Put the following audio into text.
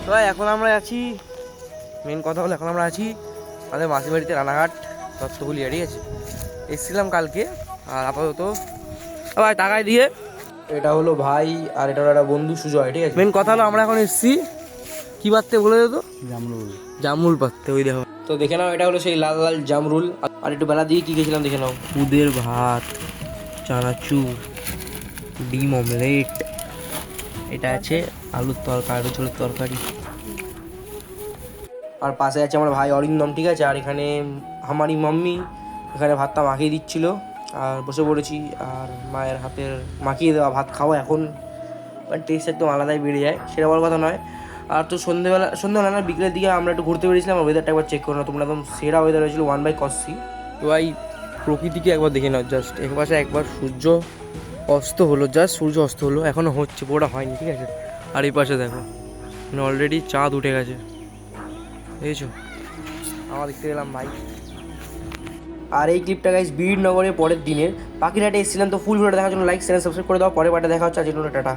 তো এখন আমরা আছি, মেন কথা হলো এখন আমরা আছি আমাদের মাসির বাড়িতে রানাঘাট দত্তগুলিয়া, ঠিক আছে। এসেছিলাম কালকে, আর আপাতত ভাই টাকায় দিয়ে, এটা হলো ভাই আর এটা হলো একটা বন্ধু সুজয়, ঠিক আছে। মেন কথা হলো আমরা এখন এসেছি কি পাততে বলে দিত, জামরুল। জামরুল পাততে, ওই দেখো। তো দেখে নাও, এটা হলো সেই লাল লাল জামরুল। আর একটু বেলা দিয়ে কি খেয়েছিলাম দেখে নাও, খুদের ভাত, চানাচুর, ডিম অমলেট, এটা আছে আলুর তরকারি, আলু ঝোলের তরকারি। আর পাশে আছে আমার ভাই অরিন্দম, ঠিক আছে। আর এখানে আমারই মাম্মি এখানে ভাতটা মাখিয়ে দিচ্ছিল, আর বসে পড়েছি। আর মায়ের হাতের মাখিয়ে দেওয়া ভাত খাওয়া এখন টেস্ট একদম আলাদাই বেড়ে যায়, সেটা বড় কথা নয়। আর তো সন্ধ্যেবেলা না, বিকেলের দিকে আমরা একটু ঘুরতে বেরিয়েছিলাম। ওয়েদারটা একবার চেক করো না তোমরা, একদম সেরা ওয়েদার হয়েছিল 1/cos. তো ভাই প্রকৃতিকে একবার দেখে নাও, জাস্ট এক পাশে একবার সূর্য অস্ত হলো, জাস্ট সূর্য অস্ত হলো, এখনও হচ্ছে, পুরোটা হয়নি, ঠিক আছে। আর এই পাশে দেখো মানে অলরেডি চাঁদ উঠে গেছে, দেখেছো। আমার দেখতে গেলাম ভাই। আর এই ক্লিপটা গাইস বীরনগরে পরের দিনের, পাখিরহাটে এসেছিলাম। তো ফুল ভিডিওটা দেখার জন্য লাইক চ্যানেল সাবস্ক্রাইব করে দাও। পরের পার্টে দেখা হচ্ছে, আজ টাটা।